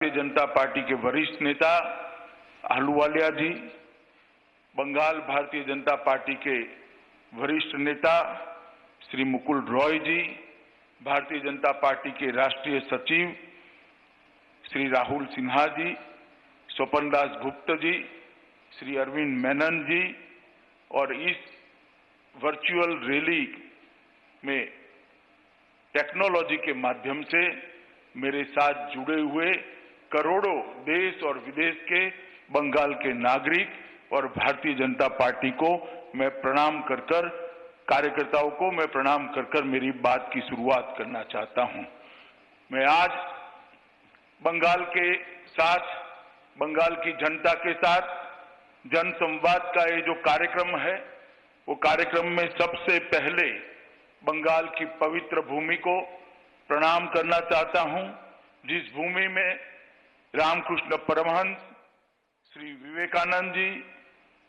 Bharatiya Janata party के वरिष्ठ नेता अहलुवालिया जी, बंगाल भारतीय जनता पार्टी के वरिष्ठ नेता श्री मुकुल रॉय जी, भारतीय जनता पार्टी के राष्ट्रीय सचिव श्री राहुल सिन्हा जी, स्वपन दास गुप्ता जी, श्री अरविंद मेनन जी और इस वर्चुअल रैली में टेक्नोलॉजी के माध्यम से मेरे साथ जुड़े हुए करोड़ों देश और विदेश के बंगाल के नागरिक और भारतीय जनता पार्टी को मैं प्रणाम कर कार्यकर्ताओं को मैं प्रणाम कर मेरी बात की शुरुआत करना चाहता हूं। मैं आज बंगाल के साथ, बंगाल की जनता के साथ जनसंवाद का ये जो कार्यक्रम है, वो कार्यक्रम में सबसे पहले बंगाल की पवित्र भूमि को प्रणाम करना चाहता हूं, जिस भूमि में रामकृष्ण परमहंस, श्री विवेकानंद जी,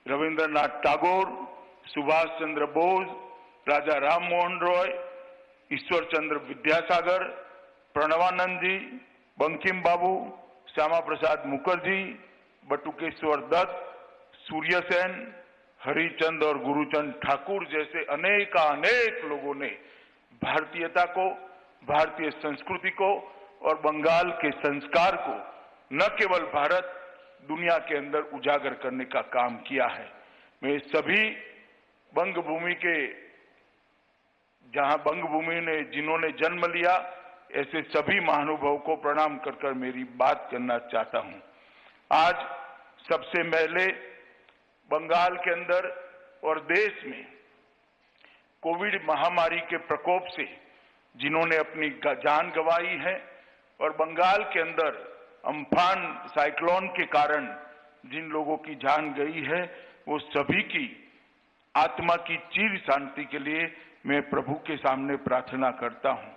रविंद्रनाथ टैगोर, सुभाष चंद्र बोस, राजा राम मोहन रॉय, ईश्वर चंद्र विद्यासागर, प्रणवानंद जी, बंकिम बाबू, श्यामा प्रसाद मुखर्जी, बटुकेश्वर दत्त, सूर्य सेन, हरिचंद और गुरुचंद ठाकुर जैसे अनेक लोगों ने भारतीयता को, भारतीय संस्कृति को और बंगाल के संस्कार को न केवल भारत, दुनिया के अंदर उजागर करने का काम किया है। मैं सभी बंगभूमि के, जहां बंगभूमि ने जिन्होंने जन्म लिया, ऐसे सभी महानुभावों को प्रणाम कर मेरी बात करना चाहता हूं। आज सबसे पहले बंगाल के अंदर और देश में कोविड महामारी के प्रकोप से जिन्होंने अपनी जान गंवाई है और बंगाल के अंदर अम्फान साइक्लोन के कारण जिन लोगों की जान गई है, वो सभी की आत्मा की चिर शांति के लिए मैं प्रभु के सामने प्रार्थना करता हूं।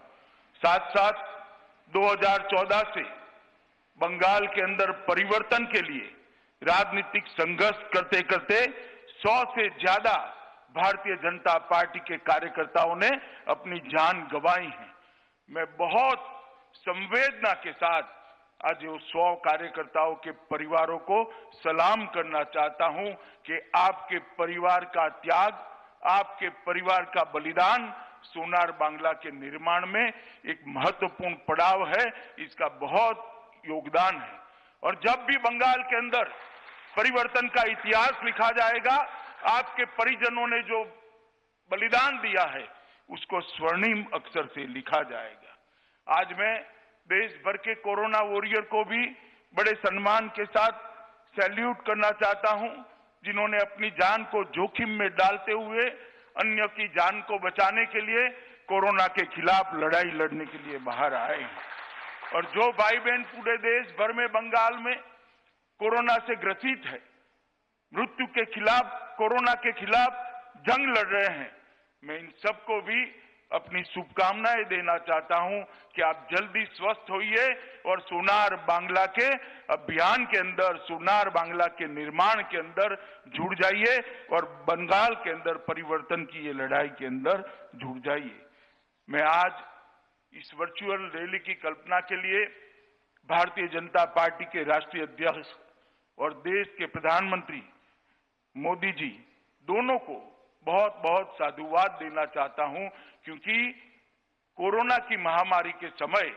साथ साथ 2014 से बंगाल के अंदर परिवर्तन के लिए राजनीतिक संघर्ष करते करते 100 से ज्यादा भारतीय जनता पार्टी के कार्यकर्ताओं ने अपनी जान गंवाई है। मैं बहुत संवेदना के साथ आज 100 कार्यकर्ताओं के परिवारों को सलाम करना चाहता हूं कि आपके परिवार का त्याग, आपके परिवार का बलिदान सोनार बांग्ला के निर्माण में एक महत्वपूर्ण पड़ाव है, इसका बहुत योगदान है। और जब भी बंगाल के अंदर परिवर्तन का इतिहास लिखा जाएगा, आपके परिजनों ने जो बलिदान दिया है उसको स्वर्णिम अक्षर से लिखा जाएगा। आज मैं देश भर के कोरोना वॉरियर को भी बड़े सम्मान के साथ सैल्यूट करना चाहता हूं, जिन्होंने अपनी जान को जोखिम में डालते हुए अन्य की जान को बचाने के लिए कोरोना के खिलाफ लड़ाई लड़ने के लिए बाहर आए हैं। और जो भाई बहन पूरे देश भर में बंगाल में कोरोना से ग्रसित है, मृत्यु के खिलाफ, कोरोना के खिलाफ जंग लड़ रहे हैं, मैं इन सबको भी अपनी शुभकामनाएं देना चाहता हूं कि आप जल्दी स्वस्थ होइए और सोनार बांग्ला के अभियान के अंदर, सोनार बांग्ला के निर्माण के अंदर जुड़ जाइए और बंगाल के अंदर परिवर्तन की ये लड़ाई के अंदर जुड़ जाइए। मैं आज इस वर्चुअल रैली की कल्पना के लिए भारतीय जनता पार्टी के राष्ट्रीय अध्यक्ष और देश के प्रधानमंत्री मोदी जी दोनों को बहुत बहुत साधुवाद देना चाहता हूं, क्योंकि कोरोना की महामारी के समय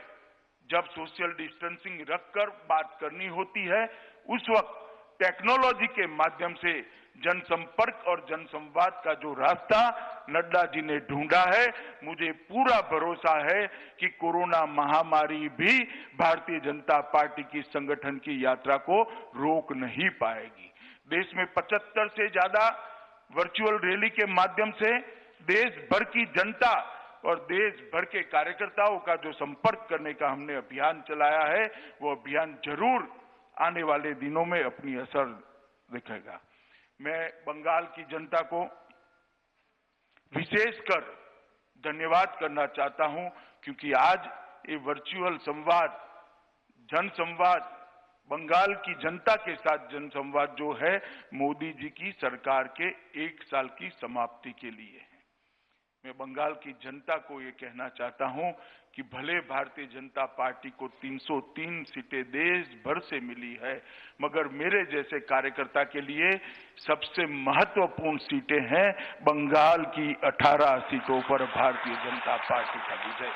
जब सोशल डिस्टेंसिंग रखकर बात करनी होती है, उस वक्त टेक्नोलॉजी के माध्यम से जनसंपर्क और जनसंवाद का जो रास्ता नड्डा जी ने ढूंढा है, मुझे पूरा भरोसा है कि कोरोना महामारी भी भारतीय जनता पार्टी की संगठन की यात्रा को रोक नहीं पाएगी। देश में 75 से ज्यादा वर्चुअल रैली के माध्यम से देश भर की जनता और देश भर के कार्यकर्ताओं का जो संपर्क करने का हमने अभियान चलाया है, वो अभियान जरूर आने वाले दिनों में अपनी असर दिखेगा। मैं बंगाल की जनता को विशेषकर धन्यवाद करना चाहता हूं, क्योंकि आज ये वर्चुअल संवाद, जनसंवाद, बंगाल की जनता के साथ जनसंवाद जो है, मोदी जी की सरकार के 1 साल की समाप्ति के लिए है। मैं बंगाल की जनता को ये कहना चाहता हूं कि भले भारतीय जनता पार्टी को 303 सीटें देश भर से मिली है, मगर मेरे जैसे कार्यकर्ता के लिए सबसे महत्वपूर्ण सीटें हैं बंगाल की 18 सीटों पर भारतीय जनता पार्टी का विजय।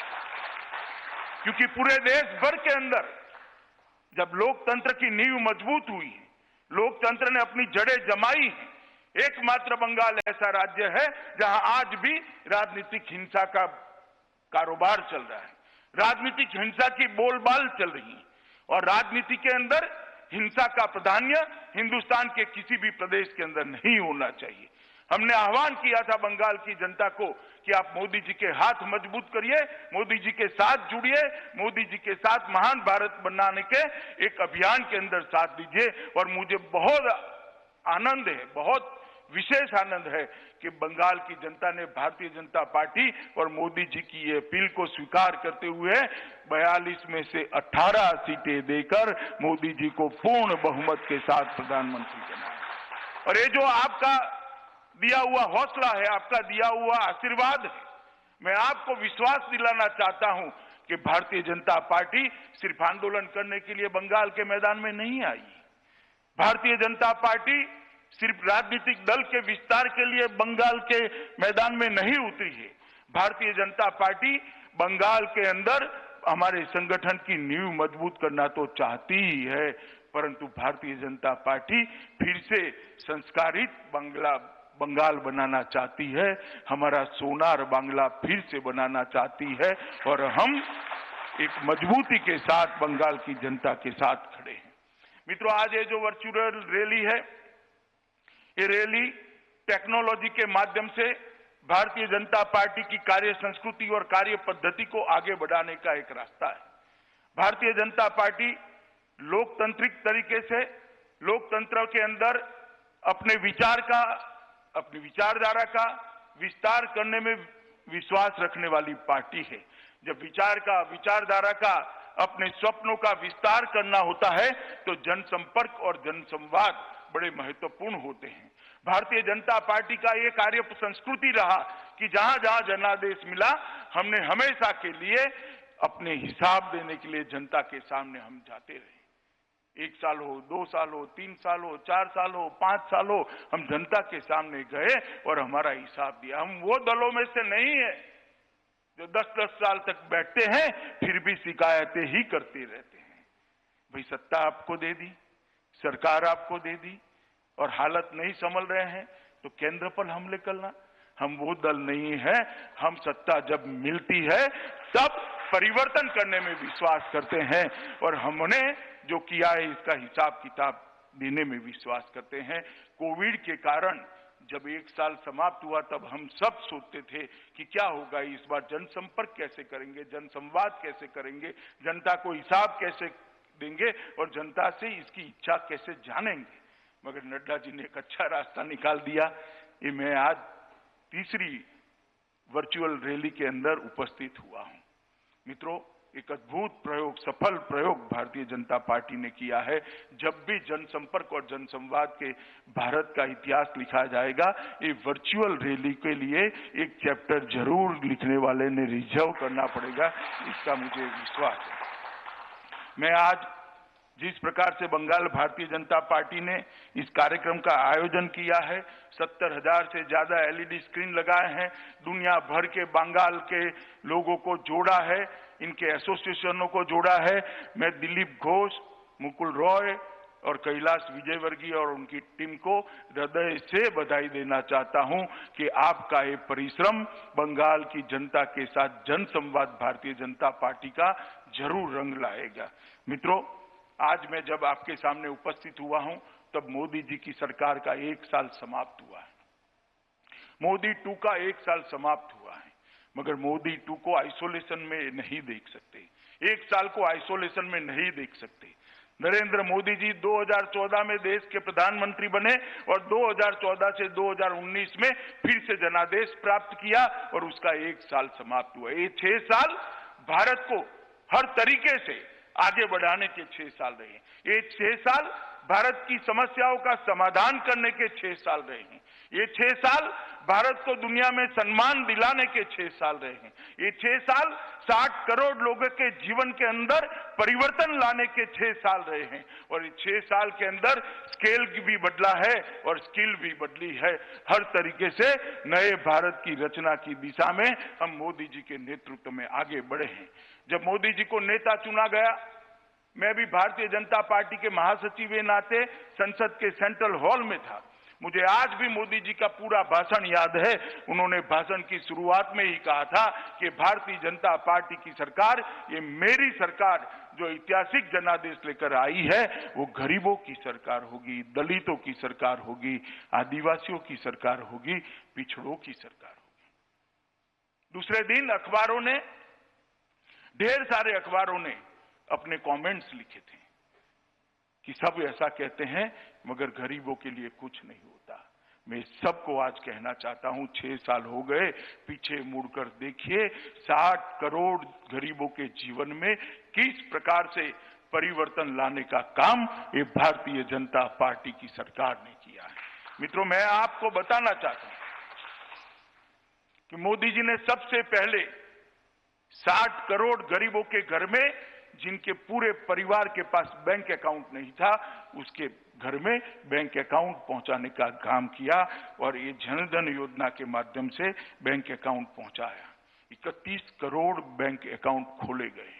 क्योंकि पूरे देश भर के अंदर जब लोकतंत्र की नींव मजबूत हुई, लोकतंत्र ने अपनी जड़ें जमाई, एकमात्र बंगाल ऐसा राज्य है जहां आज भी राजनीतिक हिंसा का कारोबार चल रहा है, राजनीतिक हिंसा की बोलबाल चल रही है और राजनीति के अंदर हिंसा का प्राधान्य हिंदुस्तान के किसी भी प्रदेश के अंदर नहीं होना चाहिए। हमने आह्वान किया था बंगाल की जनता को कि आप मोदी जी के हाथ मजबूत करिए, मोदी जी के साथ जुड़िए, मोदी जी के साथ महान भारत बनाने के एक अभियान के अंदर साथ दीजिए। और मुझे बहुत आनंद है, बहुत विशेष आनंद है कि बंगाल की जनता ने भारतीय जनता पार्टी और मोदी जी की ये अपील को स्वीकार करते हुए 42 में से 18 सीटें देकर मोदी जी को पूर्ण बहुमत के साथ प्रधानमंत्री बनाया। और ये जो आपका दिया हुआ हौसला है, आपका दिया हुआ आशीर्वाद है, मैं आपको विश्वास दिलाना चाहता हूं कि भारतीय जनता पार्टी सिर्फ आंदोलन करने के लिए बंगाल के मैदान में नहीं आई। भारतीय जनता पार्टी सिर्फ राजनीतिक दल के विस्तार के लिए बंगाल के मैदान में नहीं उतरी है। भारतीय जनता पार्टी बंगाल के अंदर हमारे संगठन की नींव मजबूत करना तो चाहती ही है, परंतु भारतीय जनता पार्टी फिर से संस्कारित बंगाल बनाना चाहती है, हमारा सोनार बांग्ला फिर से बनाना चाहती है और हम एक मजबूती के साथ बंगाल की जनता के साथ खड़े हैं। मित्रों, आज ये जो वर्चुअल रैली है, ये रैली टेक्नोलॉजी के माध्यम से भारतीय जनता पार्टी की कार्य संस्कृति और कार्य पद्धति को आगे बढ़ाने का एक रास्ता है। भारतीय जनता पार्टी लोकतांत्रिक तरीके से लोकतंत्र के अंदर अपने विचार का, अपनी विचारधारा का विस्तार करने में विश्वास रखने वाली पार्टी है। जब विचारधारा का, अपने स्वप्नों का विस्तार करना होता है तो जनसंपर्क और जनसंवाद बड़े महत्वपूर्ण होते हैं। भारतीय जनता पार्टी का ये कार्य संस्कृति रहा कि जहां जहां जनादेश मिला, हमने हमेशा के लिए अपने हिसाब देने के लिए जनता के सामने हम जाते रहे। 1 साल हो, 2 साल हो, 3 साल हो, 4 साल हो, 5 साल हो, हम जनता के सामने गए और हमारा हिसाब दिया। हम वो दलों में से नहीं है जो 10-10 साल तक बैठते हैं फिर भी शिकायतें ही करते रहते हैं। भाई, सत्ता आपको दे दी, सरकार आपको दे दी और हालत नहीं संभल रहे हैं तो केंद्र पर हमले करना, हम वो दल नहीं है। हम सत्ता जब मिलती है तब परिवर्तन करने में विश्वास करते हैं और हमने जो किया है इसका हिसाब किताब देने में विश्वास करते हैं। कोविड के कारण जब 1 साल समाप्त हुआ तब हम सब सोचते थे कि क्या होगा इस बार, जनसंपर्क कैसे करेंगे, जनसंवाद कैसे करेंगे, जनता को हिसाब कैसे देंगे और जनता से इसकी इच्छा कैसे जानेंगे। मगर नड्डा जी ने एक अच्छा रास्ता निकाल दिया। ये मैं आज तीसरी वर्चुअल रैली के अंदर उपस्थित हुआ हूं। मित्रों, एक अद्भुत प्रयोग, सफल प्रयोग भारतीय जनता पार्टी ने किया है। जब भी जनसंपर्क और जनसंवाद के भारत का इतिहास लिखा जाएगा, ये वर्चुअल रैली के लिए एक चैप्टर जरूर लिखने वाले ने रिजर्व करना पड़ेगा, इसका मुझे विश्वास है। मैं आज जिस प्रकार से बंगाल भारतीय जनता पार्टी ने इस कार्यक्रम का आयोजन किया है, 70,000 से ज्यादा एलईडी स्क्रीन लगाए हैं, दुनिया भर के बंगाल के लोगों को जोड़ा है, इनके एसोसिएशनों को जोड़ा है। मैं दिलीप घोष, मुकुल रॉय और कैलाश विजयवर्गीय और उनकी टीम को हृदय से बधाई देना चाहता हूं कि आपका ये परिश्रम बंगाल की जनता के साथ जनसंवाद भारतीय जनता पार्टी का जरूर रंग लाएगा। मित्रों, आज मैं जब आपके सामने उपस्थित हुआ हूं तब मोदी जी की सरकार का 1 साल समाप्त हुआ है, मोदी 2 का 1 साल समाप्त हुआ है। मगर मोदी 2 को आइसोलेशन में नहीं देख सकते, 1 साल को आइसोलेशन में नहीं देख सकते। नरेंद्र मोदी जी 2014 में देश के प्रधानमंत्री बने और 2014 से 2019 में फिर से जनादेश प्राप्त किया और उसका 1 साल समाप्त हुआ। ये 6 साल भारत को हर तरीके से आगे बढ़ाने के 6 साल रहे हैं। ये 6 साल भारत की समस्याओं का समाधान करने के 6 साल रहे हैं। ये 6 साल भारत को दुनिया में सम्मान दिलाने के 6 साल रहे हैं। ये 6 साल 60 करोड़ लोगों के जीवन के अंदर परिवर्तन लाने के 6 साल रहे हैं। और ये 6 साल के अंदर स्केल भी बदला है और स्किल भी बदली है। हर तरीके से नए भारत की रचना की दिशा में हम मोदी जी के नेतृत्व में आगे बढ़े हैं। जब मोदी जी को नेता चुना गया, मैं भी भारतीय जनता पार्टी के महासचिव के नाते संसद के सेंट्रल हॉल में था। मुझे आज भी मोदी जी का पूरा भाषण याद है। उन्होंने भाषण की शुरुआत में ही कहा था कि भारतीय जनता पार्टी की सरकार, ये मेरी सरकार जो ऐतिहासिक जनादेश लेकर आई है, वो गरीबों की सरकार होगी, दलितों की सरकार होगी, आदिवासियों की सरकार होगी, पिछड़ों की सरकार होगी। दूसरे दिन अखबारों ने, ढेर सारे अखबारों ने अपने कमेंट्स लिखे थे कि सब ऐसा कहते हैं मगर गरीबों के लिए कुछ नहीं होता। मैं सबको आज कहना चाहता हूं, 6 साल हो गए, पीछे मुड़कर देखिए, 60 करोड़ गरीबों के जीवन में किस प्रकार से परिवर्तन लाने का काम ये भारतीय जनता पार्टी की सरकार ने किया है। मित्रों, मैं आपको बताना चाहता हूं कि मोदी जी ने सबसे पहले 60 करोड़ गरीबों के घर में, जिनके पूरे परिवार के पास बैंक अकाउंट नहीं था, उसके घर में बैंक अकाउंट पहुंचाने का काम किया और ये जनधन योजना के माध्यम से बैंक अकाउंट पहुंचाया। 31 करोड़ बैंक अकाउंट खोले गए।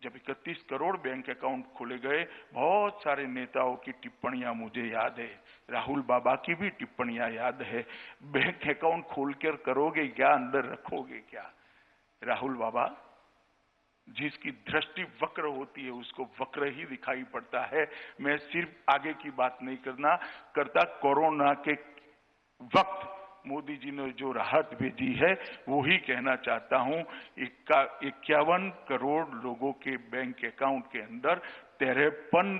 जब 31 करोड़ बैंक अकाउंट खोले गए, बहुत सारे नेताओं की टिप्पणियां मुझे याद है, राहुल बाबा की भी टिप्पणियां याद है। बैंक अकाउंट खोलकर करोगे क्या, अंदर रखोगे क्या? राहुल बाबा, जिसकी दृष्टि वक्र होती है उसको वक्र ही दिखाई पड़ता है। मैं सिर्फ आगे की बात नहीं करता, कोरोना के वक्त मोदी जी ने जो राहत भेजी है वो ही कहना चाहता हूं। 51 करोड़ लोगों के बैंक अकाउंट के अंदर 53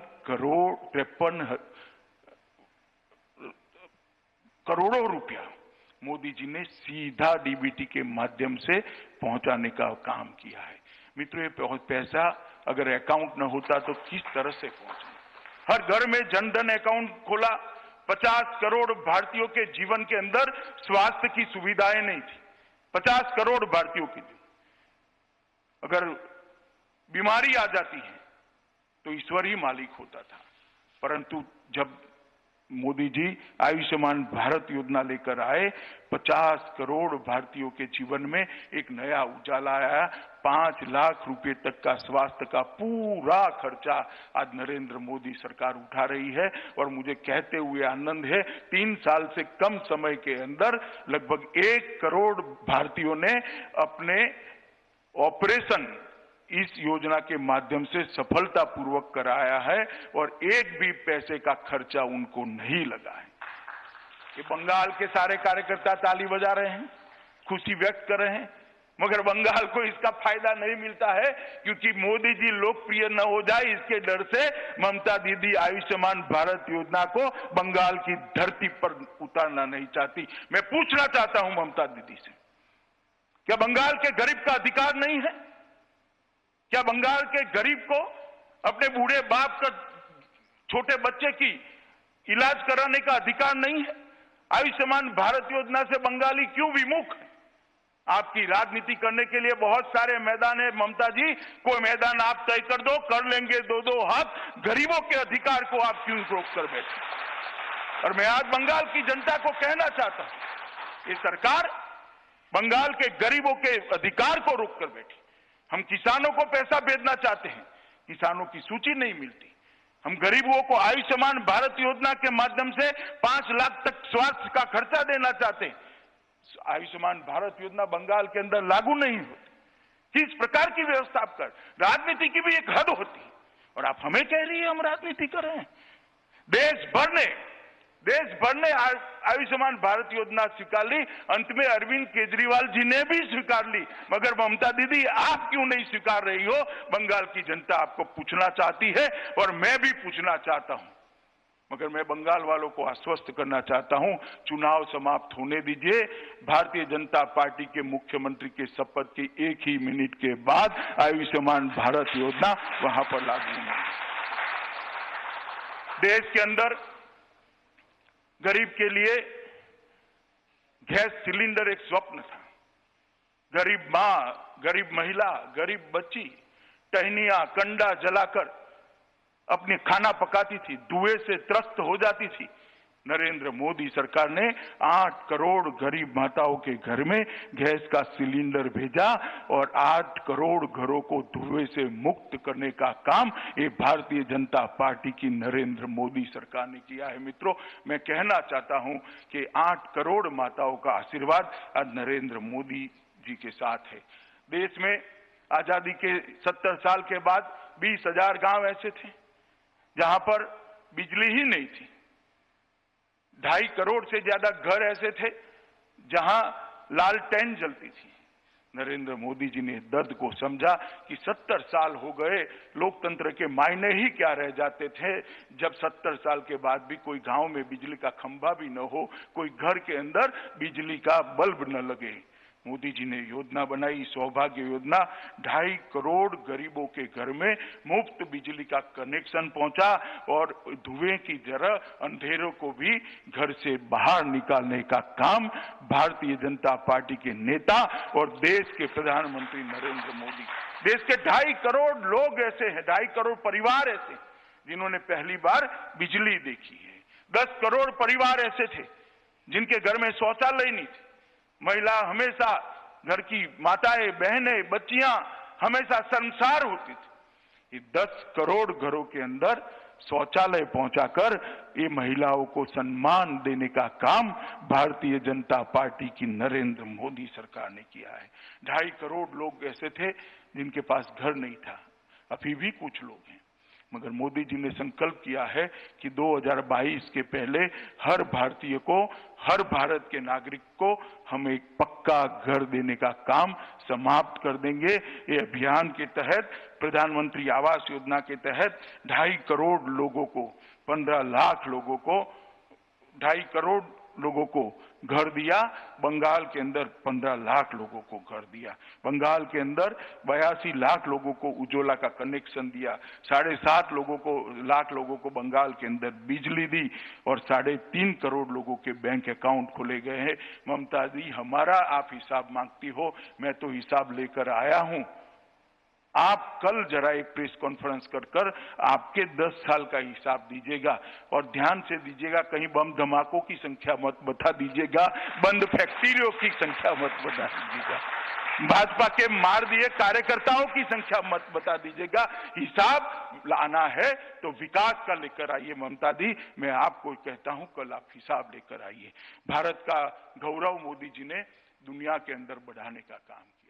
करोड़ों रुपया मोदी जी ने सीधा डीबीटी के माध्यम से पहुंचाने का काम किया है। मित्रों, ये पैसा अगर अकाउंट न होता तो किस तरह से पहुंचा? हर घर में जनधन अकाउंट खोला। 50 करोड़ भारतीयों के जीवन के अंदर स्वास्थ्य की सुविधाएं नहीं थी। 50 करोड़ भारतीयों के लिए अगर बीमारी आ जाती है तो ईश्वर ही मालिक होता था। परंतु जब मोदी जी आयुष्मान भारत योजना लेकर आए, 50 करोड़ भारतीयों के जीवन में एक नया उजाला आया। 5 लाख रुपए तक का स्वास्थ्य का पूरा खर्चा आज नरेंद्र मोदी सरकार उठा रही है। और मुझे कहते हुए आनंद है, 3 साल से कम समय के अंदर लगभग 1 करोड़ भारतीयों ने अपने ऑपरेशन इस योजना के माध्यम से सफलतापूर्वक कराया है और एक भी पैसे का खर्चा उनको नहीं लगा है। ये बंगाल के सारे कार्यकर्ता ताली बजा रहे हैं, खुशी व्यक्त कर रहे हैं, मगर बंगाल को इसका फायदा नहीं मिलता है क्योंकि मोदी जी लोकप्रिय न हो जाए इसके डर से ममता दीदी आयुष्मान भारत योजना को बंगाल की धरती पर उतारना नहीं चाहती। मैं पूछना चाहता हूं ममता दीदी से, क्या बंगाल के गरीब का अधिकार नहीं है? क्या बंगाल के गरीब को अपने बूढ़े बाप का छोटे बच्चे की इलाज कराने का अधिकार नहीं है? आयुष्मान भारत योजना से बंगाली क्यों विमुख है? आपकी राजनीति करने के लिए बहुत सारे मैदान है ममता जी, कोई मैदान आप तय कर दो, कर लेंगे 2-2 हाथ। गरीबों के अधिकार को आप क्यों रोक कर बैठे? और मैं आज बंगाल की जनता को कहना चाहता हूं, ये सरकार बंगाल के गरीबों के अधिकार को रोक कर बैठी। हम किसानों को पैसा भेजना चाहते हैं, किसानों की सूची नहीं मिलती। हम गरीबों को आयुष्मान भारत योजना के माध्यम से 5 लाख तक स्वास्थ्य का खर्चा देना चाहते हैं। आयुष्मान भारत योजना बंगाल के अंदर लागू नहीं होती। किस प्रकार की व्यवस्था आप कर? राजनीति की भी एक हद होती है और आप हमें कह रही है हम राजनीति कर रहे हैं। देश भर ने आयुष्मान भारत योजना स्वीकार ली, अंत में अरविंद केजरीवाल जी ने भी स्वीकार ली, मगर ममता दीदी आप क्यों नहीं स्वीकार रही हो? बंगाल की जनता आपको पूछना चाहती है और मैं भी पूछना चाहता हूं। मगर मैं बंगाल वालों को आश्वस्त करना चाहता हूं, चुनाव समाप्त होने दीजिए। भारतीय जनता पार्टी के मुख्यमंत्री के शपथ की 1 ही मिनट के बाद आयुष्मान भारत योजना वहां पर लागू होगी। देश के अंदर गरीब के लिए गैस सिलेंडर एक स्वप्न था। गरीब मां, गरीब महिला, गरीब बच्ची टहनियां, कंडा जलाकर अपने खाना पकाती थी, धुएं से त्रस्त हो जाती थी। नरेंद्र मोदी सरकार ने 8 करोड़ गरीब माताओं के घर में गैस का सिलेंडर भेजा और 8 करोड़ घरों को धुएं से मुक्त करने का काम ये भारतीय जनता पार्टी की नरेंद्र मोदी सरकार ने किया है। मित्रों, मैं कहना चाहता हूं कि 8 करोड़ माताओं का आशीर्वाद आज नरेंद्र मोदी जी के साथ है। देश में आजादी के 70 साल के बाद 20,000 गांव ऐसे थे जहां पर बिजली ही नहीं थी। 2.5 करोड़ से ज्यादा घर ऐसे थे जहां लालटेन जलती थी। नरेंद्र मोदी जी ने दर्द को समझा कि 70 साल हो गए, लोकतंत्र के मायने ही क्या रह जाते थे जब 70 साल के बाद भी कोई गांव में बिजली का खंभा भी न हो, कोई घर के अंदर बिजली का बल्ब न लगे। मोदी जी ने योजना बनाई, सौभाग्य योजना। 2.5 करोड़ गरीबों के घर में मुफ्त बिजली का कनेक्शन पहुंचा और धुएं की तरह अंधेरों को भी घर से बाहर निकालने का काम भारतीय जनता पार्टी के नेता और देश के प्रधानमंत्री नरेंद्र मोदी। देश के 2.5 करोड़ लोग ऐसे हैं, 2.5 करोड़ परिवार ऐसे जिन्होंने पहली बार बिजली देखी है। 10 करोड़ परिवार ऐसे थे जिनके घर में शौचालय नहीं थे। महिला हमेशा, घर की माताएं, बहनें, बच्चियां हमेशा शर्मसार होती थी। 10 करोड़ घरों के अंदर शौचालय पहुंचाकर ये महिलाओं को सम्मान देने का काम भारतीय जनता पार्टी की नरेंद्र मोदी सरकार ने किया है। 2.5 करोड़ लोग ऐसे थे जिनके पास घर नहीं था, अभी भी कुछ लोग हैं, मगर मोदी जी ने संकल्प किया है कि 2022 के पहले हर भारतीय को, हर भारत के नागरिक को हम एक पक्का घर देने का काम समाप्त कर देंगे। ये अभियान के तहत, प्रधानमंत्री आवास योजना के तहत 2.5 करोड़ लोगों को, 15 लाख लोगों को, 2.5 करोड़ लोगों को घर दिया। बंगाल के अंदर 15 लाख लोगों को घर दिया। बंगाल के अंदर 82 लाख लोगों को उज्ज्वला का कनेक्शन दिया। 7.5 लाख लोगों को बंगाल के अंदर बिजली दी और 3.5 करोड़ लोगों के बैंक अकाउंट खोले गए हैं। ममता जी, हमारा आप हिसाब मांगती हो, मैं तो हिसाब लेकर आया हूं। आप कल जरा एक प्रेस कॉन्फ्रेंस कर आपके 10 साल का हिसाब दीजिएगा और ध्यान से दीजिएगा, कहीं बम धमाकों की संख्या मत बता दीजिएगा, बंद फैक्ट्रियों की संख्या मत बता दीजिएगा, भाजपा के मार दिए कार्यकर्ताओं की संख्या मत बता दीजिएगा। हिसाब लाना है तो विकास का लेकर आइए। ममता दी, मैं आपको कहता हूं, कल आप हिसाब लेकर आइए। भारत का गौरव मोदी जी ने दुनिया के अंदर बढ़ाने का काम किया।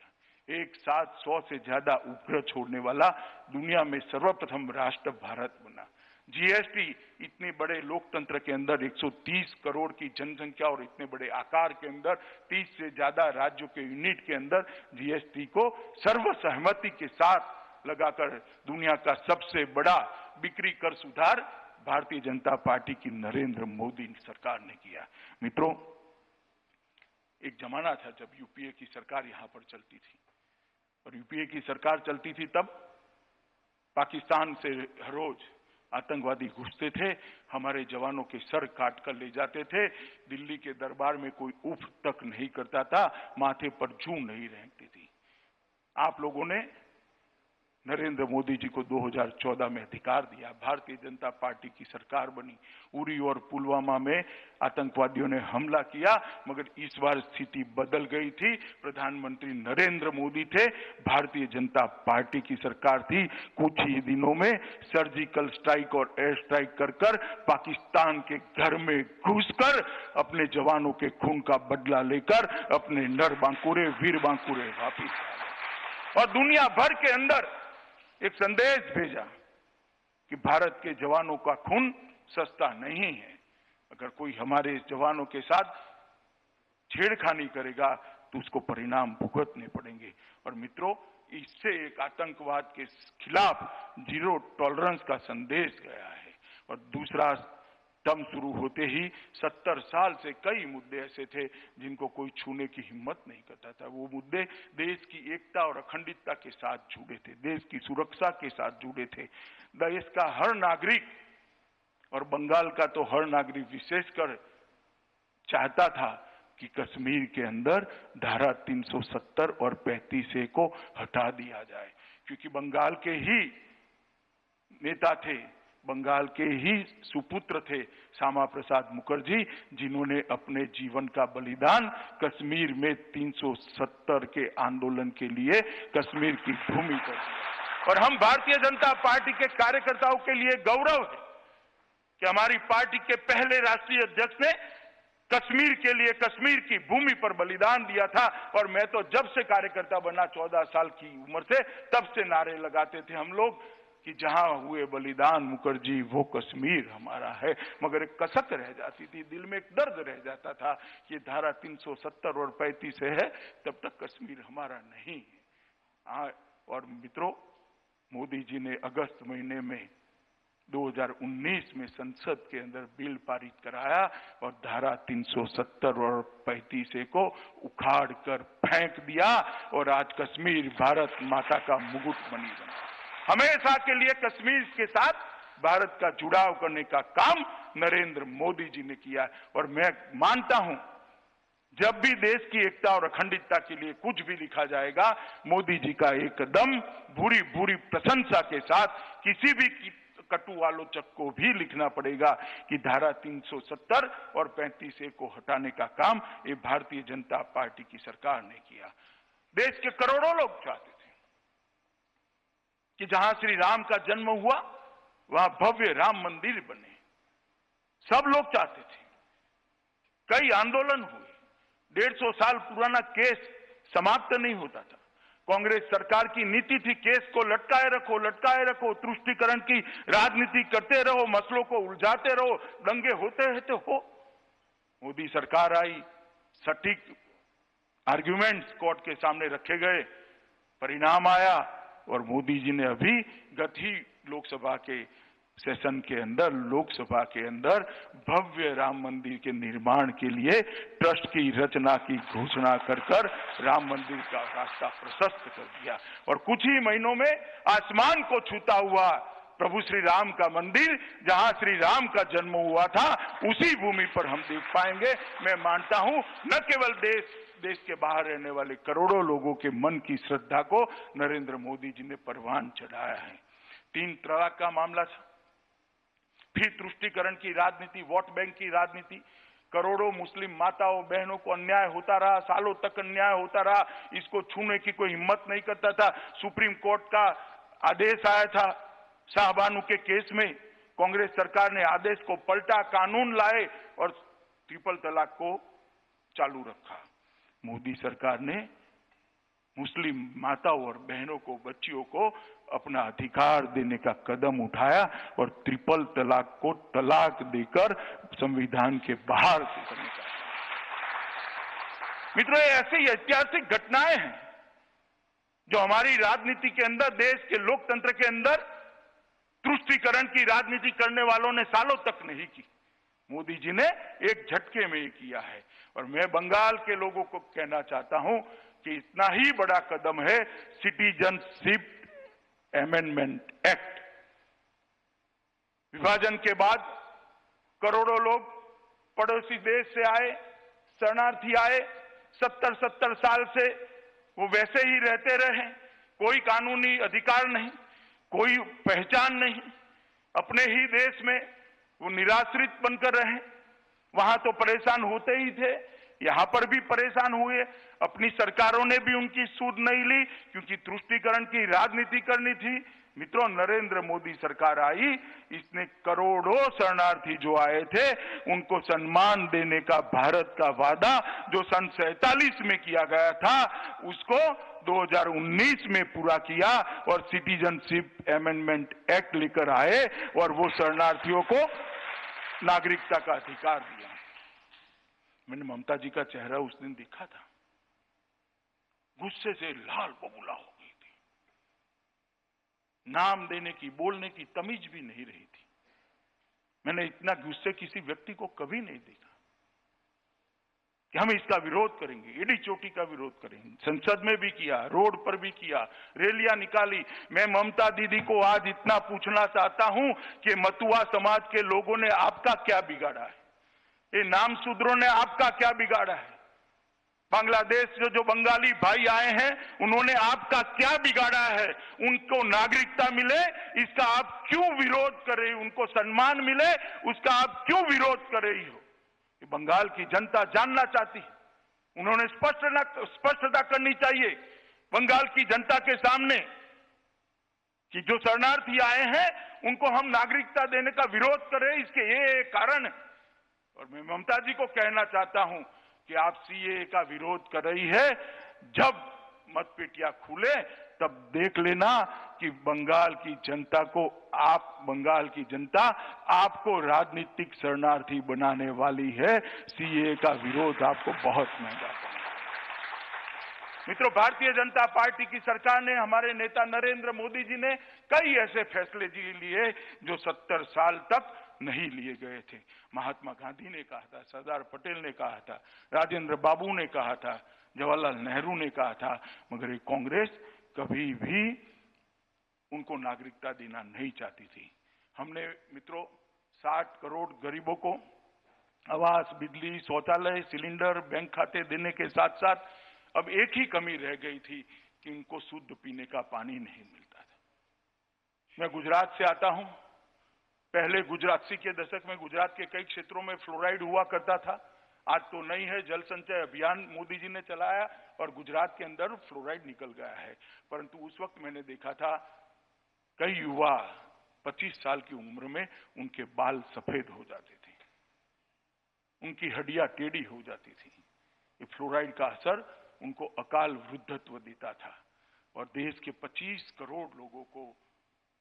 एक साथ 100 से ज्यादा उपग्रह छोड़ने वाला दुनिया में सर्वप्रथम राष्ट्र भारत बना। जीएसटी, इतने बड़े लोकतंत्र के अंदर 130 करोड़ की जनसंख्या और इतने बड़े आकार के अंदर 30 से ज्यादा राज्यों के यूनिट के अंदर जीएसटी को सर्वसहमति के साथ लगाकर दुनिया का सबसे बड़ा बिक्री कर सुधार भारतीय जनता पार्टी की नरेंद्र मोदी सरकार ने किया। मित्रों, एक जमाना था जब यूपीए की सरकार यहां पर चलती थी और यूपीए की सरकार चलती थी तब पाकिस्तान से हर रोज आतंकवादी घुसते थे, हमारे जवानों के सर काट कर ले जाते थे। दिल्ली के दरबार में कोई उफ तक नहीं करता था, माथे पर जूं नहीं रहती थी। आप लोगों ने नरेंद्र मोदी जी को 2014 में अधिकार दिया, भारतीय जनता पार्टी की सरकार बनी। उरी और पुलवामा में आतंकवादियों ने हमला किया, मगर इस बार स्थिति बदल गई थी। प्रधानमंत्री नरेंद्र मोदी थे, भारतीय जनता पार्टी की सरकार थी। कुछ ही दिनों में सर्जिकल स्ट्राइक और एयर स्ट्राइक कर पाकिस्तान के घर में घुसकर अपने जवानों के खून का बदला लेकर अपने नर बांकुरे, वीर बांकुरे वापिस और दुनिया भर के अंदर एक संदेश भेजा कि भारत के जवानों का खून सस्ता नहीं है। अगर कोई हमारे जवानों के साथ छेड़खानी करेगा तो उसको परिणाम भुगतने पड़ेंगे। और मित्रों, इससे एक आतंकवाद के खिलाफ जीरो टॉलरेंस का संदेश गया है। और दूसरा टर्म शुरू होते ही 70 साल से कई मुद्दे ऐसे थे जिनको कोई छूने की हिम्मत नहीं करता था। वो मुद्दे देश की एकता और अखंडितता के साथ जुड़े थे, देश की सुरक्षा के साथ जुड़े थे। देश का हर नागरिक और बंगाल का तो हर नागरिक विशेषकर चाहता था कि कश्मीर के अंदर धारा 370 और 35A को हटा दिया जाए, क्योंकि बंगाल के ही नेता थे, बंगाल के ही सुपुत्र थे श्यामा प्रसाद मुखर्जी, जिन्होंने अपने जीवन का बलिदान कश्मीर में 370 के आंदोलन के लिए कश्मीर की भूमि पर दिया। और हम भारतीय जनता पार्टी के कार्यकर्ताओं के लिए गौरव है कि हमारी पार्टी के पहले राष्ट्रीय अध्यक्ष ने कश्मीर के लिए कश्मीर की भूमि पर बलिदान दिया था। और मैं तो जब से कार्यकर्ता बना 14 साल की उम्र से, तब से नारे लगाते थे हम लोग कि जहां हुए बलिदान मुखर्जी वो कश्मीर हमारा है। मगर एक कसक रह जाती थी, दिल में एक दर्द रह जाता था कि धारा 370 और 35 है, तब तक कश्मीर हमारा नहीं है। और मित्रों, मोदी जी ने अगस्त महीने में 2019 में संसद के अंदर बिल पारित कराया और धारा 370 और 35A को उखाड़ कर फेंक दिया और आज कश्मीर भारत माता का मुकुट बनी बना। हमेशा के लिए कश्मीर के साथ भारत का जुड़ाव करने का काम नरेंद्र मोदी जी ने किया। और मैं मानता हूं, जब भी देश की एकता और अखंडता के लिए कुछ भी लिखा जाएगा, मोदी जी का एक कदम भूरी भूरी प्रशंसा के साथ किसी भी कटु आलोचक को भी लिखना पड़ेगा कि धारा 370 और 35A को हटाने का काम ये भारतीय जनता पार्टी की सरकार ने किया। देश के करोड़ों लोग चाहते थे कि जहां श्री राम का जन्म हुआ वहां भव्य राम मंदिर बने। सब लोग चाहते थे। कई आंदोलन हुए। 150 साल पुराना केस समाप्त नहीं होता था। कांग्रेस सरकार की नीति थी केस को लटकाए रखो, तुष्टीकरण की राजनीति करते रहो, मसलों को उलझाते रहो, दंगे होते रहते हो। मोदी सरकार आई, सटीक आर्ग्यूमेंट्स कोर्ट के सामने रखे गए, परिणाम आया और मोदी जी ने अभी गत ही लोकसभा के सेशन के अंदर, लोकसभा के अंदर भव्य राम मंदिर के निर्माण के लिए ट्रस्ट की रचना की घोषणा कर राम मंदिर का रास्ता प्रशस्त कर दिया। और कुछ ही महीनों में आसमान को छूता हुआ प्रभु श्री राम का मंदिर, जहां श्री राम का जन्म हुआ था, उसी भूमि पर हम देख पाएंगे। मैं मानता हूं न केवल देश के बाहर रहने वाले करोड़ों लोगों के मन की श्रद्धा को नरेंद्र मोदी जी ने परवान चढ़ाया है। 3 तलाक का मामला था, फिर तुष्टीकरण की राजनीति, वोट बैंक की राजनीति, करोड़ों मुस्लिम माताओं बहनों को अन्याय होता रहा, सालों तक अन्याय होता रहा, इसको छूने की कोई हिम्मत नहीं करता था। सुप्रीम कोर्ट का आदेश आया था शाहबानू के केस में, कांग्रेस सरकार ने आदेश को पलटा, कानून लाए और ट्रिपल तलाक को चालू रखा। मोदी सरकार ने मुस्लिम माताओं और बहनों को, बच्चियों को अपना अधिकार देने का कदम उठाया और ट्रिपल तलाक को तलाक देकर संविधान के बाहर करने का। मित्रों, ऐसी ऐतिहासिक घटनाएं हैं जो हमारी राजनीति के अंदर, देश के लोकतंत्र के अंदर तुष्टीकरण की राजनीति करने वालों ने सालों तक नहीं की। मोदी जी ने एक झटके में किया है। और मैं बंगाल के लोगों को कहना चाहता हूं कि इतना ही बड़ा कदम है सिटीजनशिप अमेंडमेंट एक्ट। विभाजन के बाद करोड़ों लोग पड़ोसी देश से आए, शरणार्थी आए, 70 साल से वो वैसे ही रहते रहे, कोई कानूनी अधिकार नहीं, कोई पहचान नहीं, अपने ही देश में वो निराश्रित बनकर रहे। वहां तो परेशान होते ही थे, यहां पर भी परेशान हुए। अपनी सरकारों ने भी उनकी सुध नहीं ली क्योंकि तुष्टीकरण की राजनीति करनी थी। मित्रों, नरेंद्र मोदी सरकार आई, इसने करोड़ों शरणार्थी जो आए थे उनको सम्मान देने का भारत का वादा जो सन 47 में किया गया था, उसको 2019 में पूरा किया और सिटीजनशिप अमेंडमेंट एक्ट लेकर आए और वो शरणार्थियों को नागरिकता का अधिकार दिया। मैंने ममता जी का चेहरा उस दिन देखा था, गुस्से से लाल बबूला हो गई थी, नाम देने की, बोलने की तमीज भी नहीं रही थी। मैंने इतना गुस्से किसी व्यक्ति को कभी नहीं देखा कि हम इसका विरोध करेंगे, एडी चोटी का विरोध करेंगे। संसद में भी किया, रोड पर भी किया, रैलियां निकाली। मैं ममता दीदी को आज इतना पूछना चाहता हूं कि मतुआ समाज के लोगों ने आपका क्या बिगाड़ा है? ये नामशूद्रों ने आपका क्या बिगाड़ा है? बांग्लादेश से जो बंगाली भाई आए हैं, उन्होंने आपका क्या बिगाड़ा है? उनको नागरिकता मिले, इसका आप क्यों विरोध कर रही हो? उनको सम्मान मिले, उसका आप क्यों विरोध कर रही हो? बंगाल की जनता जानना चाहती है। उन्होंने स्पष्टता करनी चाहिए बंगाल की जनता के सामने कि जो शरणार्थी आए हैं उनको हम नागरिकता देने का विरोध कर रहे हैं, इसके ये कारण है। और मैं ममता जी को कहना चाहता हूं कि आप सीएए का विरोध कर रही है, जब मतपेटियां खुले तब देख लेना कि बंगाल की जनता को बंगाल की जनता आपको राजनीतिक शरणार्थी बनाने वाली है। सीएए का विरोध आपको बहुत महंगा पड़ेगा। मित्रों, भारतीय जनता पार्टी की सरकार ने, हमारे नेता नरेंद्र मोदी जी ने कई ऐसे फैसले लिए जो 70 साल तक नहीं लिए गए थे। महात्मा गांधी ने कहा था, सरदार पटेल ने कहा था, राजेंद्र बाबू ने कहा था, जवाहरलाल नेहरू ने कहा था, मगर ये कांग्रेस कभी भी उनको नागरिकता देना नहीं चाहती थी। हमने मित्रों 60 करोड़ गरीबों को आवास, बिजली, शौचालय, सिलेंडर, बैंक खाते देने के साथ साथ अब एक ही कमी रह गई थी कि उनको शुद्ध पीने का पानी नहीं मिलता था। मैं गुजरात से आता हूं। पहले 80 के दशक में गुजरात के कई क्षेत्रों में फ्लोराइड हुआ करता था। आज तो नहीं है। जल संचय अभियान मोदी जी ने चलाया और गुजरात के अंदर फ्लोराइड निकल गया है। परंतु उस वक्त मैंने देखा था कई युवा 25 साल की उम्र में उनके बाल सफेद हो जाते थे, उनकी हड्डियां टेढ़ी हो जाती थी। ये फ्लोराइड का असर उनको अकाल वृद्धत्व देता था। और देश के 25 करोड़ लोगों को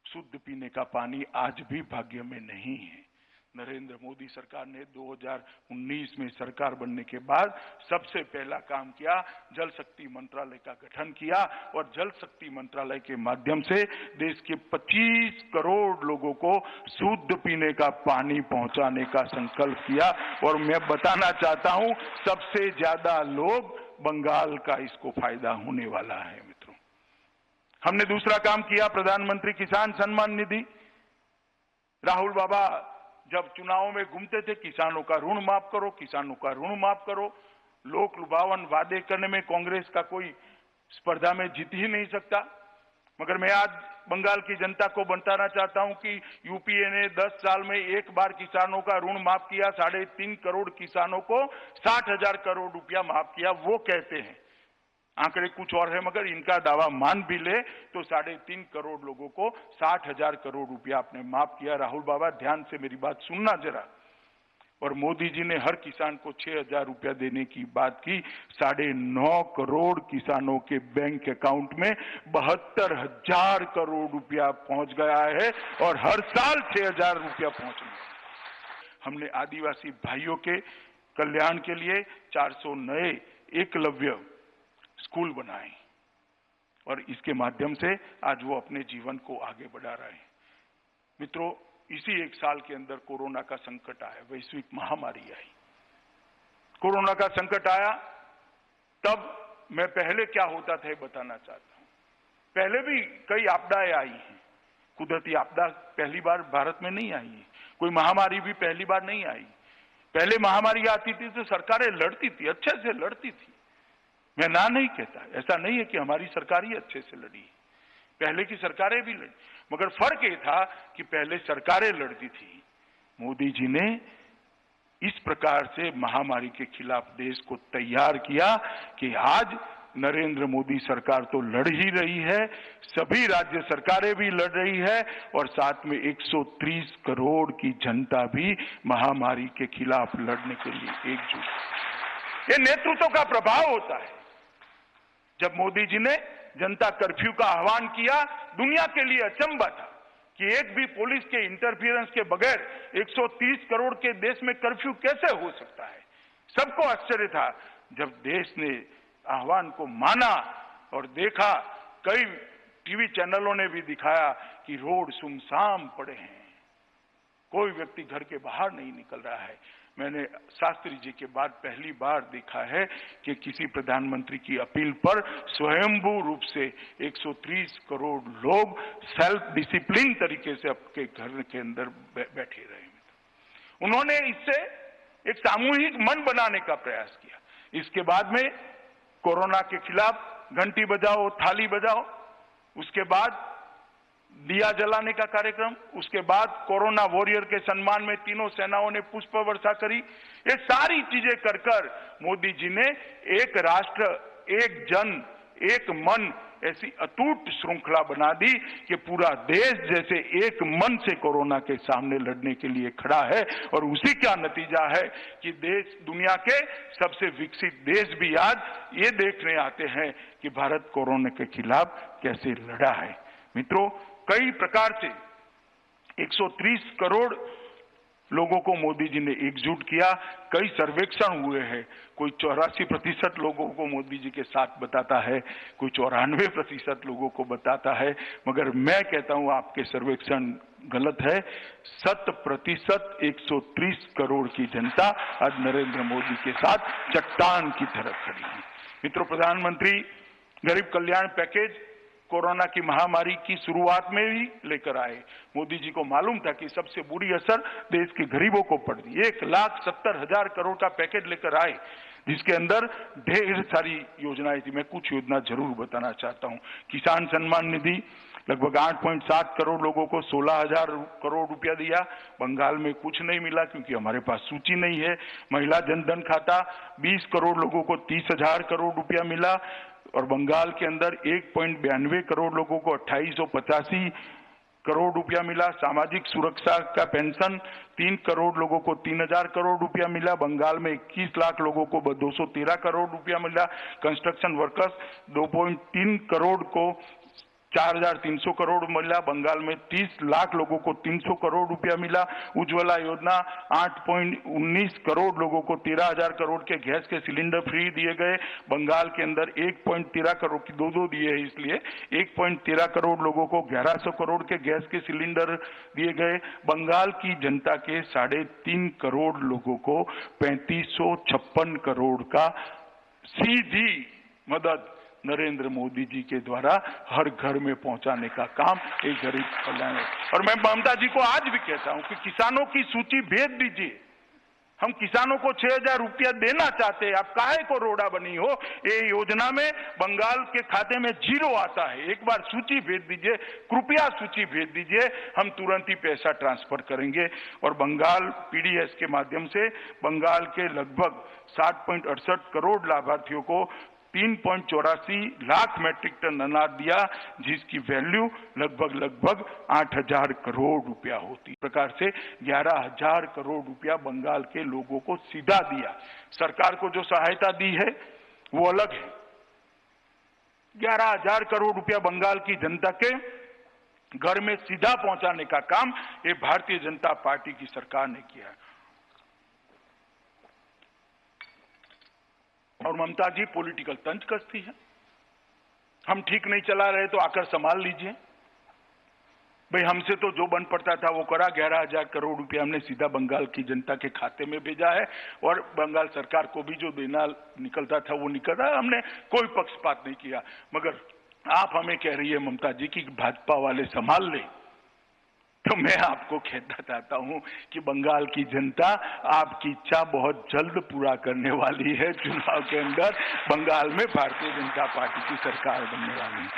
शुद्ध पीने का पानी आज भी भाग्य में नहीं है। नरेंद्र मोदी सरकार ने 2019 में सरकार बनने के बाद सबसे पहला काम किया, जल शक्ति मंत्रालय का गठन किया और जल शक्ति मंत्रालय के माध्यम से देश के 25 करोड़ लोगों को शुद्ध पीने का पानी पहुंचाने का संकल्प किया। और मैं बताना चाहता हूं, सबसे ज्यादा लोग बंगाल का इसको फायदा होने वाला है। मित्रों, हमने दूसरा काम किया, प्रधानमंत्री किसान सम्मान निधि। राहुल बाबा जब चुनाव में घूमते थे, किसानों का ऋण माफ करो, किसानों का ऋण माफ करो। लोक लुभावन वादे करने में कांग्रेस का कोई स्पर्धा में जीत ही नहीं सकता। मगर मैं आज बंगाल की जनता को बताना चाहता हूं कि यूपीए ने 10 साल में एक बार किसानों का ऋण माफ किया। 3.5 करोड़ किसानों को 60,000 करोड़ रुपया माफ किया। वो कहते हैं, आंकड़े कुछ और है, मगर इनका दावा मान भी ले तो 3.5 करोड़ लोगों को 60,000 करोड़ रुपया आपने माफ किया। राहुल बाबा, ध्यान से मेरी बात सुनना जरा। और मोदी जी ने हर किसान को 6,000 रुपया देने की बात की। 9.5 करोड़ किसानों के बैंक अकाउंट में 72,000 करोड़ रुपया पहुंच गया है और हर साल 6,000 रुपया पहुंचने वाला। हमने आदिवासी भाइयों के कल्याण के लिए 400 नए एकलव्य स्कूल बनाए और इसके माध्यम से आज वो अपने जीवन को आगे बढ़ा रहे हैं। मित्रों, इसी एक साल के अंदर कोरोना का संकट आया, वैश्विक महामारी आई। कोरोना का संकट आया तब मैं पहले क्या होता था बताना चाहता हूं। पहले भी कई आपदाएं आई हैं। कुदरती आपदा पहली बार भारत में नहीं आई है। कोई महामारी भी पहली बार नहीं आई। पहले महामारी आती थी तो सरकारें लड़ती थी, अच्छे से लड़ती थी। मैं ना नहीं कहता, ऐसा नहीं है कि हमारी सरकार ही अच्छे से लड़ी, पहले की सरकारें भी लड़ी, मगर फर्क ये था कि पहले सरकारें लड़ती थी। मोदी जी ने इस प्रकार से महामारी के खिलाफ देश को तैयार किया कि आज नरेंद्र मोदी सरकार तो लड़ ही रही है, सभी राज्य सरकारें भी लड़ रही है और साथ में 130 करोड़ की जनता भी महामारी के खिलाफ लड़ने के लिए एकजुट। ये नेतृत्व का प्रभाव होता है। जब मोदी जी ने जनता कर्फ्यू का आह्वान किया, दुनिया के लिए अचंभा था कि एक भी पुलिस के इंटरफियरेंस के बगैर 130 करोड़ के देश में कर्फ्यू कैसे हो सकता है। सबको आश्चर्य था। जब देश ने आह्वान को माना और देखा, कई टीवी चैनलों ने भी दिखाया कि रोड सुनसान पड़े हैं, कोई व्यक्ति घर के बाहर नहीं निकल रहा है। मैंने शास्त्री जी के बाद पहली बार देखा है कि किसी प्रधानमंत्री की अपील पर स्वयंभू रूप से 130 करोड़ लोग सेल्फ डिसिप्लिन तरीके से अपने घर के अंदर बैठे रहे। उन्होंने इससे एक सामूहिक मन बनाने का प्रयास किया। इसके बाद में कोरोना के खिलाफ घंटी बजाओ, थाली बजाओ, उसके बाद दिया जलाने का कार्यक्रम, उसके बाद कोरोना वॉरियर के सम्मान में तीनों सेनाओं ने पुष्प वर्षा करी। ये सारी चीजें कर कर मोदी जी ने एक राष्ट्र, एक जन, एक मन ऐसी अटूट श्रृंखला बना दी कि पूरा देश जैसे एक मन से कोरोना के सामने लड़ने के लिए खड़ा है। और उसी का नतीजा है कि देश, दुनिया के सबसे विकसित देश भी आज ये देखने आते हैं कि भारत कोरोना के खिलाफ कैसे लड़ा है। मित्रों, कई प्रकार से 130 करोड़ लोगों को मोदी जी ने एकजुट किया। कई सर्वेक्षण हुए हैं, कोई 84% लोगों को मोदी जी के साथ बताता है, कोई 94% लोगों को बताता है, मगर मैं कहता हूं आपके सर्वेक्षण गलत है। 100% 130 करोड़ की जनता आज नरेंद्र मोदी के साथ चट्टान की तरह खड़ी है। मित्रों, प्रधानमंत्री गरीब कल्याण पैकेज कोरोना की महामारी की शुरुआत में ही लेकर आए। मोदी जी को मालूम था कि सबसे बुरी असर देश के गरीबों को पड़ी। 1,70,000 करोड़ का पैकेज लेकर आए, जिसके अंदर ढेर सारी योजनाएं थी। मैं कुछ योजना जरूर बताना चाहता हूं। किसान सम्मान निधि लगभग 8.7 करोड़ लोगों को 16,000 करोड़ रुपया दिया। बंगाल में कुछ नहीं मिला क्योंकि हमारे पास सूची नहीं है। महिला जनधन खाता 20 करोड़ लोगों को 30,000 करोड़ रुपया मिला। और बंगाल के अंदर 1.92 करोड़ लोगों को 2885 करोड़ रुपया मिला। सामाजिक सुरक्षा का पेंशन 3 करोड़ लोगों को 3,000 करोड़ रुपया मिला। बंगाल में 21 लाख लोगों को 213 करोड़ रुपया मिला। कंस्ट्रक्शन वर्कर्स 2.3 करोड़ को 4,300 करोड़ मिला। बंगाल में 30 लाख लोगों को 300 करोड़ रुपया मिला। उज्ज्वला योजना 8.19 करोड़ लोगों को 13,000 करोड़ के गैस के सिलेंडर फ्री दिए गए। बंगाल के अंदर 1.13 करोड़ की दो दिए हैं, इसलिए 1.13 करोड़ लोगों को 1100 करोड़ के गैस के सिलेंडर दिए गए। बंगाल की जनता के 3.5 करोड़ लोगों को 3556 करोड़ का सीधी मदद नरेंद्र मोदी जी के द्वारा हर घर में पहुंचाने का काम एक गरीब कल्याण है। और मैं ममता जी को आज भी कहता हूं कि किसानों की सूची भेज दीजिए। हम किसानों को 6,000 रुपया देना चाहते हैं। आप काहे को रोड़ा बनी हो? ये योजना में बंगाल के खाते में 0 आता है। एक बार सूची भेज दीजिए, कृपया सूची भेज दीजिए, हम तुरंत ही पैसा ट्रांसफर करेंगे। और बंगाल पीडीएस के माध्यम से बंगाल के लगभग 60.68 करोड़ लाभार्थियों को 3.84 लाख मैट्रिक टन अनाज दिया, जिसकी वैल्यू लगभग 8,000 करोड़ रुपया होती। इस प्रकार से 11,000 करोड़ रुपया बंगाल के लोगों को सीधा दिया। सरकार को जो सहायता दी है वो अलग है। 11,000 करोड़ रुपया बंगाल की जनता के घर में सीधा पहुंचाने का काम ये भारतीय जनता पार्टी की सरकार ने किया है। और ममता जी पॉलिटिकल तंज कसती है। हम ठीक नहीं चला रहे तो आकर संभाल लीजिए। भाई, हमसे तो जो बन पड़ता था वो करा। 11,000 करोड़ रुपया हमने सीधा बंगाल की जनता के खाते में भेजा है। और बंगाल सरकार को भी जो देना निकलता था वो निकल रहा है। हमने कोई पक्षपात नहीं किया। मगर आप हमें कह रही है ममता जी की भाजपा वाले संभाल ले, तो मैं आपको कहना चाहता हूं कि बंगाल की जनता आपकी इच्छा बहुत जल्द पूरा करने वाली है। चुनाव के अंदर बंगाल में भारतीय जनता पार्टी की सरकार बनने वाली है।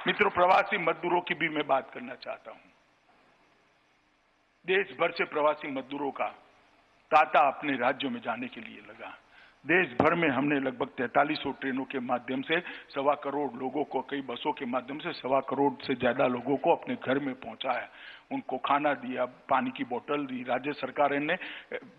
मित्रों, प्रवासी मजदूरों की भी मैं बात करना चाहता हूं। देश भर से प्रवासी मजदूरों का तांता अपने राज्यों में जाने के लिए लगा। देश भर में हमने लगभग 4300 ट्रेनों के माध्यम से 1.25 करोड़ लोगों को, कई बसों के माध्यम से 1.25 करोड़ से ज्यादा लोगों को अपने घर में पहुंचाया। उनको खाना दिया, पानी की बोतल दी। राज्य सरकारों ने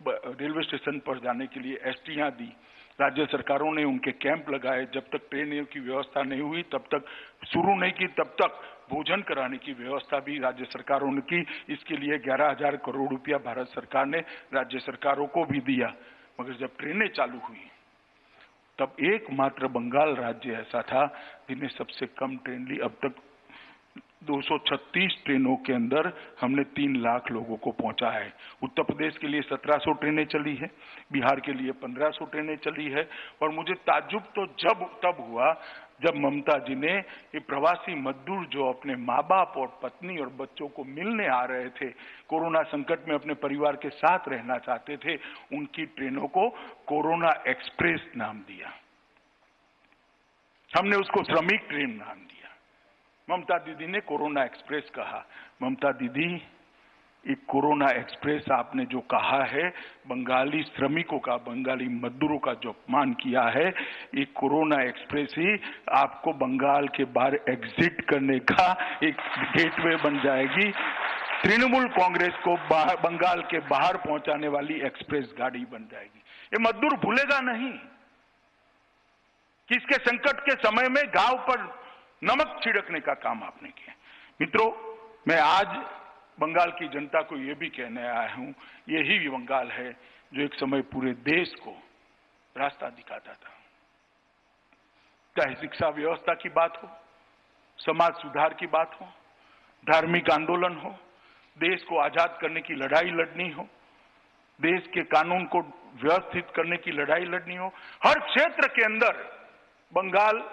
रेलवे स्टेशन पर जाने के लिए एसटियां दी। राज्य सरकारों ने उनके कैंप लगाए। जब तक ट्रेन की व्यवस्था नहीं हुई, तब तक शुरू नहीं की, तब तक भोजन कराने की व्यवस्था भी राज्य सरकारों ने की। इसके लिए 11,000 करोड़ रुपया भारत सरकार ने राज्य सरकारों को भी दिया। मगर जब ट्रेनें चालू हुई तब एकमात्र बंगाल राज्य ऐसा था जिन्हें सबसे कम ट्रेन ली। अब तक 236 ट्रेनों के अंदर हमने 3 लाख लोगों को पहुंचा है। उत्तर प्रदेश के लिए 1700 ट्रेनें चली है, बिहार के लिए 1500 ट्रेनें चली है। और मुझे ताज्जुब तो तब हुआ जब ममता जी ने ये प्रवासी मजदूर जो अपने माँ बाप और पत्नी और बच्चों को मिलने आ रहे थे, कोरोना संकट में अपने परिवार के साथ रहना चाहते थे, उनकी ट्रेनों को कोरोना एक्सप्रेस नाम दिया। हमने उसको श्रमिक ट्रेन नाम दिया। ममता दीदी ने कोरोना एक्सप्रेस कहा। ममता दीदी, एक कोरोना एक्सप्रेस आपने जो कहा है, बंगाली श्रमिकों का, बंगाली मजदूरों का जो अपमान किया है, एक कोरोना एक्सप्रेस ही आपको बंगाल के बाहर एग्जिट करने का एक गेटवे बन जाएगी। तृणमूल कांग्रेस को बंगाल के बाहर पहुंचाने वाली एक्सप्रेस गाड़ी बन जाएगी। ये मजदूर भूलेगा नहीं कि इसके संकट के समय में घाव पर नमक छिड़कने का काम आपने किया। मित्रों, मैं आज बंगाल की जनता को यह भी कहने आया हूं, यही बंगाल है जो एक समय पूरे देश को रास्ता दिखाता था। चाहे शिक्षा व्यवस्था की बात हो, समाज सुधार की बात हो, धार्मिक आंदोलन हो, देश को आजाद करने की लड़ाई लड़नी हो, देश के कानून को व्यवस्थित करने की लड़ाई लड़नी हो, हर क्षेत्र के अंदर बंगाल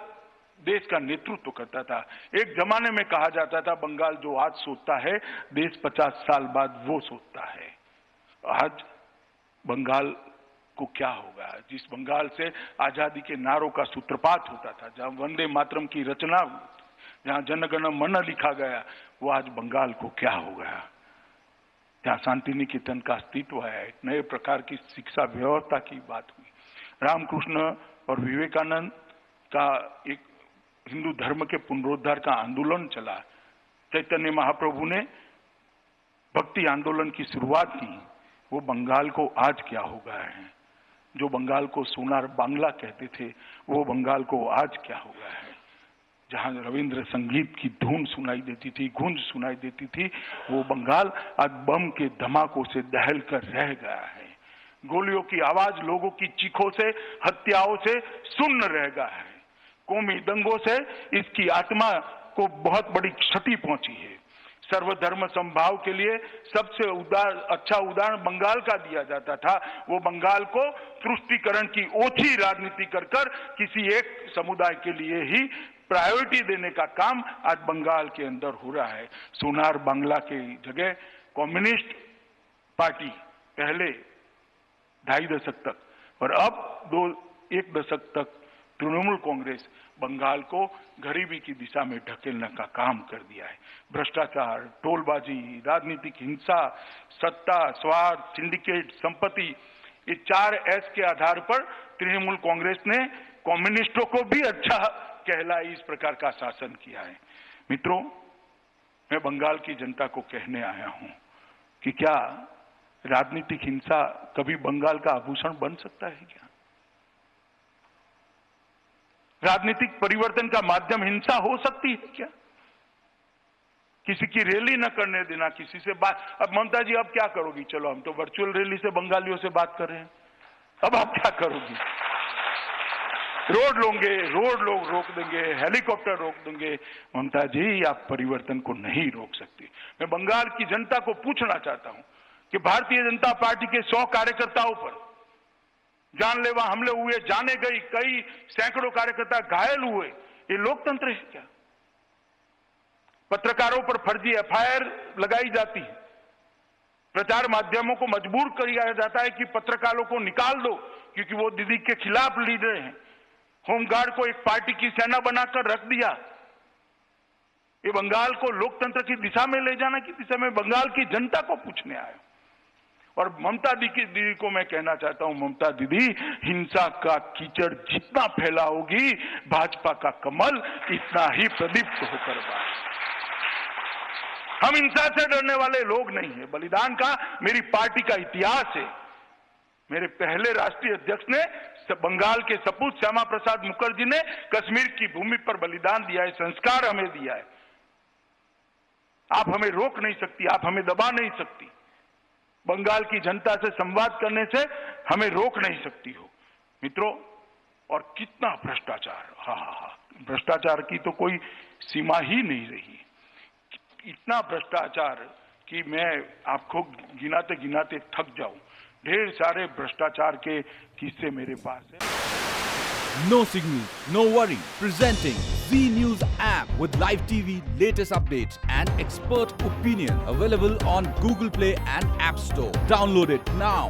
देश का नेतृत्व करता था। एक जमाने में कहा जाता था, बंगाल जो आज सोचता है, देश 50 साल बाद वो सोचता है। आज बंगाल को क्या होगा? जिस बंगाल से आजादी के नारों का सूत्रपात होता था, जहां वंदे मातरम की रचना, जहां जनगण मन लिखा गया, वो आज बंगाल को क्या हो गया? जहां शांति निकेतन का अस्तित्व है, एक नए प्रकार की शिक्षा व्यवस्था की बात हुई, रामकृष्ण और विवेकानंद का एक हिंदू धर्म के पुनरुद्धार का आंदोलन चला, चैतन्य महाप्रभु ने भक्ति आंदोलन की शुरुआत की, वो बंगाल को आज क्या हो गया है? जो बंगाल को सोनार बांग्ला कहते थे, वो बंगाल को आज क्या हो गया है? जहां रविंद्र संगीत की धुन सुनाई देती थी, गूंज सुनाई देती थी, वो बंगाल आज बम के धमाकों से दहल कर रह गया है। गोलियों की आवाज लोगों की चीखों से, हत्याओं से सुन्न रह गया है। कौमी दंगों से इसकी आत्मा को बहुत बड़ी क्षति पहुंची है। सर्वधर्म समभाव के लिए सबसे अच्छा उदाहरण बंगाल का दिया जाता था। वो बंगाल को तुष्टीकरण की ओछी राजनीति कर किसी एक समुदाय के लिए ही प्रायोरिटी देने का काम आज बंगाल के अंदर हो रहा है। सोनार बांग्ला की जगह कम्युनिस्ट पार्टी पहले 2.5 दशक तक और अब 1 दशक तक तृणमूल कांग्रेस बंगाल को गरीबी की दिशा में ढकेलने का काम कर दिया है। भ्रष्टाचार, टोलबाजी, राजनीतिक हिंसा, सत्ता, स्वार्थ, सिंडिकेट, संपत्ति, ये 4 एस के आधार पर तृणमूल कांग्रेस ने कम्युनिस्टों को भी अच्छा कहलाई इस प्रकार का शासन किया है। मित्रों, मैं बंगाल की जनता को कहने आया हूं कि क्या राजनीतिक हिंसा कभी बंगाल का आभूषण बन सकता है क्या? राजनीतिक परिवर्तन का माध्यम हिंसा हो सकती है क्या? किसी की रैली न करने देना, किसी से बात। अब ममता जी, अब क्या करोगी? चलो, हम तो वर्चुअल रैली से बंगालियों से बात कर रहे हैं, अब आप क्या करोगी? रोड लोग रोक देंगे, हेलीकॉप्टर रोक देंगे। ममता जी, आप परिवर्तन को नहीं रोक सकती। मैं बंगाल की जनता को पूछना चाहता हूं कि भारतीय जनता पार्टी के 100 कार्यकर्ताओं पर जानलेवा हमले हुए, जाने गई कई सैकड़ों कार्यकर्ता घायल हुए, ये लोकतंत्र है क्या? पत्रकारों पर फर्जी एफआईआर लगाई जाती है, प्रचार माध्यमों को मजबूर किया जाता है कि पत्रकारों को निकाल दो क्योंकि वो दीदी के खिलाफ लीड रहे हैं। होमगार्ड को एक पार्टी की सेना बनाकर रख दिया। ये बंगाल को लोकतंत्र की दिशा में ले जाने की दिशा में बंगाल की जनता को पूछने आया। और ममता दीदी को मैं कहना चाहता हूं, ममता दीदी, हिंसा का कीचड़ जितना फैलाओगी, भाजपा का कमल इतना ही प्रदीप्त होकर बाहर। हम हिंसा से डरने वाले लोग नहीं है। बलिदान का मेरी पार्टी का इतिहास है। मेरे पहले राष्ट्रीय अध्यक्ष ने, बंगाल के सपूत श्यामा प्रसाद मुखर्जी ने कश्मीर की भूमि पर बलिदान दिया है, संस्कार हमें दिया है। आप हमें रोक नहीं सकती, आप हमें दबा नहीं सकती। बंगाल की जनता से संवाद करने से हमें रोक नहीं सकती हो। मित्रों, और कितना भ्रष्टाचार, हा, भ्रष्टाचार की तो कोई सीमा ही नहीं रही। इतना भ्रष्टाचार कि मैं आपको गिनाते गिनाते थक जाऊं। ढेर सारे भ्रष्टाचार के किस्से मेरे पास है। No signal, no worry. Presenting Z News app with live TV, latest updates and expert opinion. Available on Google Play and App Store. Download it now.